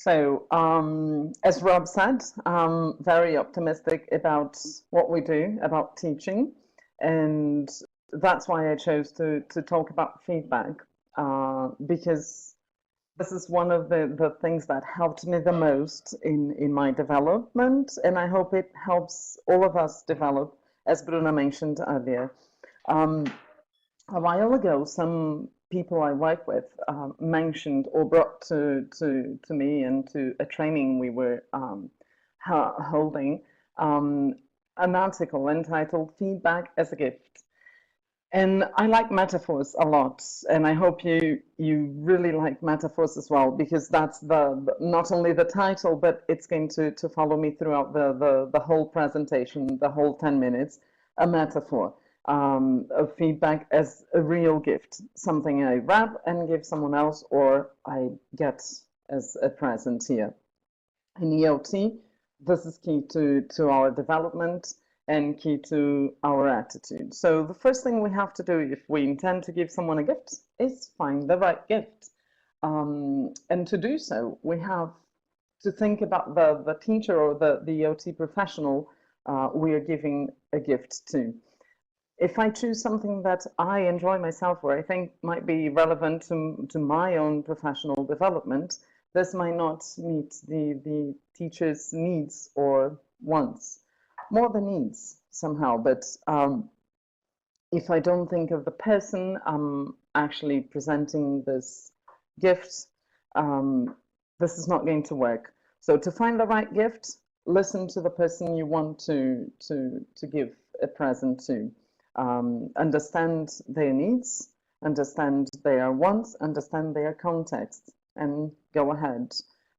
As Rob said, I'm very optimistic about what we do, about teaching, and that's why I chose to talk about feedback, because this is one of the things that helped me the most in my development, and I hope it helps all of us develop, as Bruna mentioned earlier. Um, a while ago, some people I work with mentioned or brought to me and to a training we were holding an article entitled Feedback as a Gift. And I like metaphors a lot, and I hope you really like metaphors as well, because that's not only the title, but it's going to follow me throughout the whole presentation, the whole 10 minutes, a metaphor of feedback as a real gift, something I wrap and give someone else, or I get as a present here. In EOT, this is key to our development and key to our attitude. So the first thing we have to do if we intend to give someone a gift is find the right gift. And to do so, we have to think about the teacher or the EOT professional we are giving a gift to. If I choose something that I enjoy myself or I think might be relevant to my own professional development, this might not meet the teacher's needs or wants. More the needs somehow, but if I don't think of the person I'm actually presenting this gift, this is not going to work. So to find the right gift, listen to the person you want to give a present to. Understand their needs, understand their wants, understand their context, and go ahead.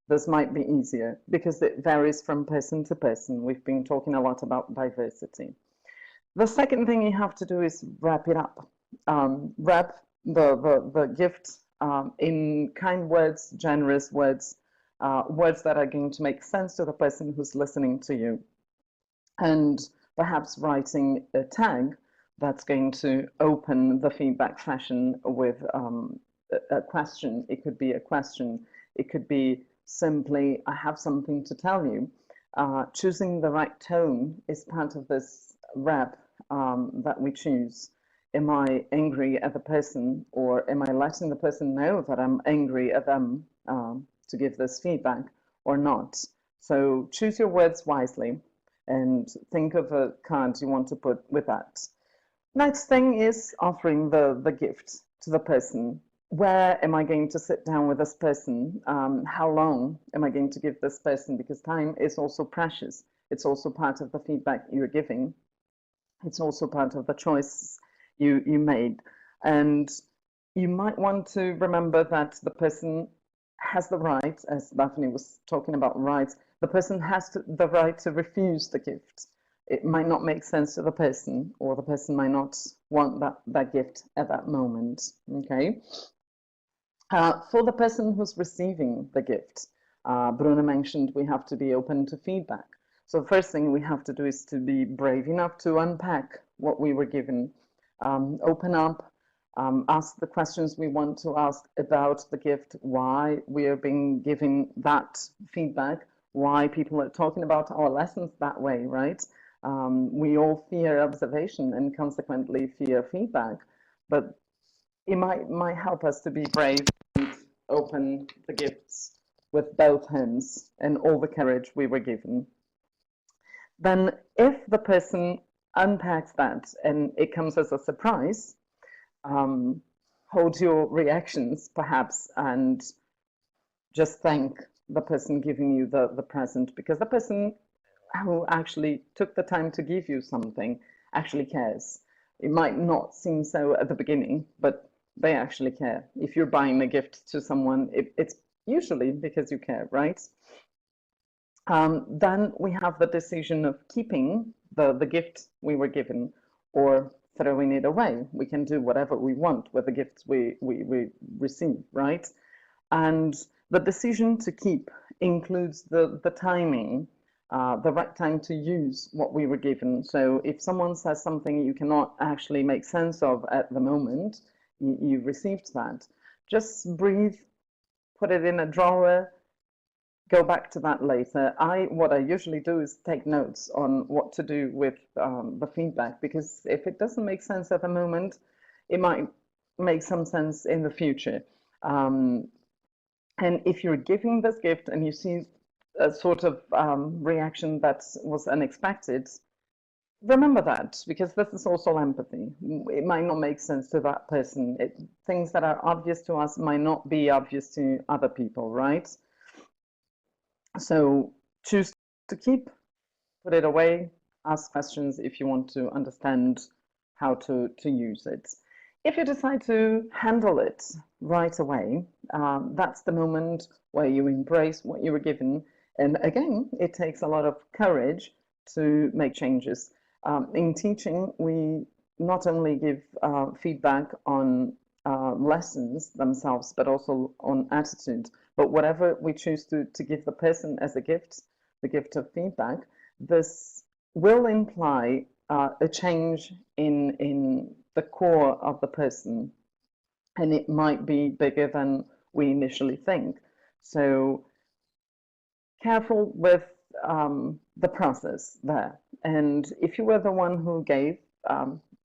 This might be easier because it varies from person to person. We've been talking a lot about diversity. The second thing you have to do is wrap it up. Wrap the gift in kind words, generous words, words that are going to make sense to the person who's listening to you. And perhaps writing a tag that's going to open the feedback session with a question. It could be a question. It could be simply, I have something to tell you. Choosing the right tone is part of this wrap that we choose. Am I angry at the person, or am I letting the person know that I'm angry at them to give this feedback or not? So choose your words wisely and think of a card you want to put with that. Next thing is offering the gift to the person. Where am I going to sit down with this person? How long am I going to give this person? Because time is also precious. It's also part of the feedback you're giving. It's also part of the choice you made. And you might want to remember that the person has the right, as Daphne was talking about rights, the person has the right to refuse the gift. It might not make sense to the person, or the person might not want that gift at that moment, okay? For the person who's receiving the gift, Bruna mentioned we have to be open to feedback. So the first thing we have to do is to be brave enough to unpack what we were given, open up, ask the questions we want to ask about the gift, why we are being given that feedback, why people are talking about our lessons that way, right? We all fear observation and consequently fear feedback, but it might help us to be brave and open the gifts with both hands and all the courage we were given. Then if the person unpacks that and it comes as a surprise, hold your reactions perhaps and just thank the person giving you the present, because the person who actually took the time to give you something actually cares. It might not seem so at the beginning, but they actually care. If you're buying a gift to someone, it's usually because you care, right? Then we have the decision of keeping the gift we were given or throwing it away. We can do whatever we want with the gifts we receive, right? And the decision to keep includes the timing, the right time to use what we were given. So if someone says something you cannot actually make sense of at the moment, you received that, just breathe, put it in a drawer, go back to that later. What I usually do is take notes on what to do with the feedback, because if it doesn't make sense at the moment, it might make some sense in the future. And if you're giving this gift and you see a sort of reaction that was unexpected, remember that, because this is also empathy. It might not make sense to that person. Things that are obvious to us might not be obvious to other people, right? So choose to keep, put it away, ask questions if you want to understand how to use it. If you decide to handle it right away, that's the moment where you embrace what you were given. And again, it takes a lot of courage to make changes. In teaching, we not only give feedback on lessons themselves, but also on attitude. But whatever we choose to give the person as a gift, the gift of feedback, this will imply a change in the core of the person, and it might be bigger than we initially think. So careful with the process there. And if you were the one who gave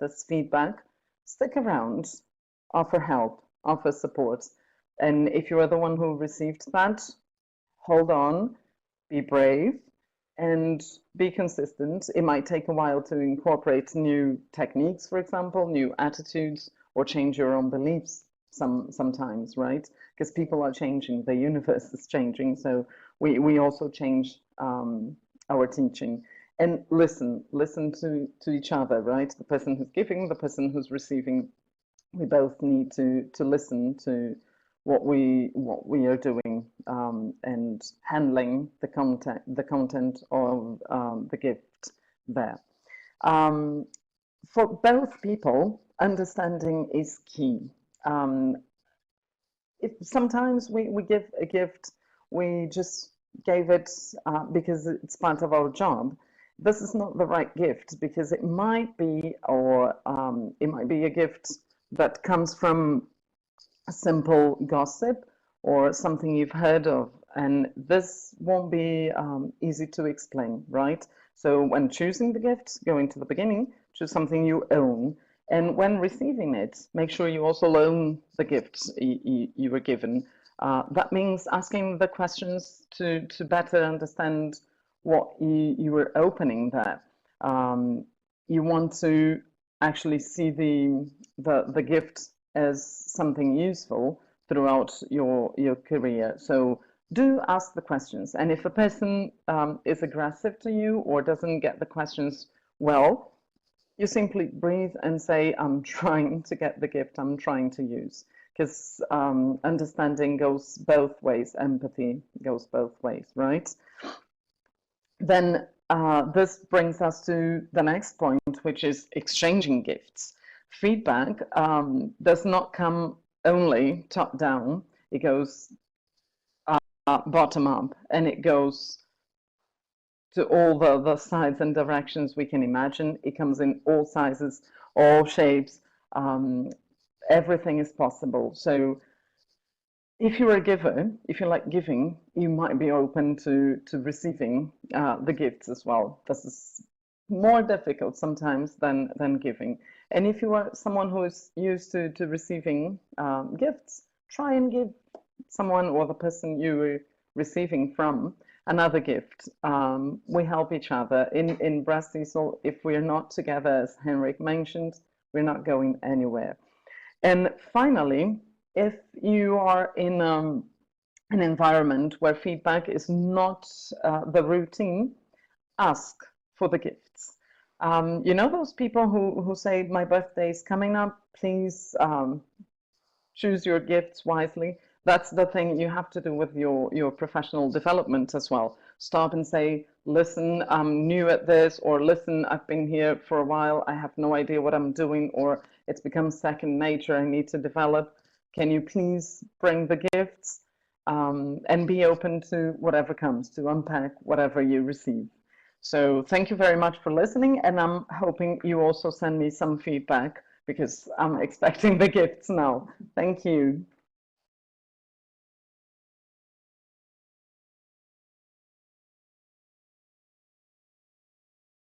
this feedback, stick around, offer help, offer support. And if you are the one who received that, hold on, be brave, and be consistent. It might take a while to incorporate new techniques, for example, new attitudes, or change your own beliefs sometimes, right? Because people are changing, the universe is changing, so we also change our teaching. And listen to each other, right? The person who's giving, the person who's receiving. We both need to listen to what we are doing and handling the content of the gift there. For both people, understanding is key. Sometimes we give a gift, we just gave it because it's part of our job. This is not the right gift, because it might be, or it might be a gift that comes from a simple gossip or something you've heard of, and this won't be easy to explain, right? So when choosing the gift, going to the beginning, choose something you own, and when receiving it, make sure you also own the gifts you were given. That means asking the questions to better understand what you were opening there. You want to actually see the gift as something useful throughout your career. So do ask the questions. And if a person is aggressive to you or doesn't get the questions well, you simply breathe and say, I'm trying to get the gift I'm trying to use. Because understanding goes both ways, empathy goes both ways, right? Then this brings us to the next point, which is exchanging gifts. Feedback does not come only top down, it goes bottom up, and it goes to all the sides and directions we can imagine. It comes in all sizes, all shapes, everything is possible. So if you're a giver, if you like giving, you might be open to receiving the gifts as well. This is more difficult sometimes than giving. And if you are someone who is used to receiving gifts, try and give someone or the person you were receiving from another gift. We help each other. In BRAZ TESOL, if we're not together, as Henrik mentioned, we're not going anywhere. And finally, if you are in an environment where feedback is not the routine, ask for the gifts. You know those people who say, my birthday is coming up, please choose your gifts wisely? That's the thing you have to do with your professional development as well. Stop and say, listen, I'm new at this, or listen, I've been here for a while, I have no idea what I'm doing, or it's become second nature, I need to develop. Can you please bring the gifts? And be open to whatever comes, to unpack whatever you receive. So thank you very much for listening, and I'm hoping you also send me some feedback, because I'm expecting the gifts now. Thank you.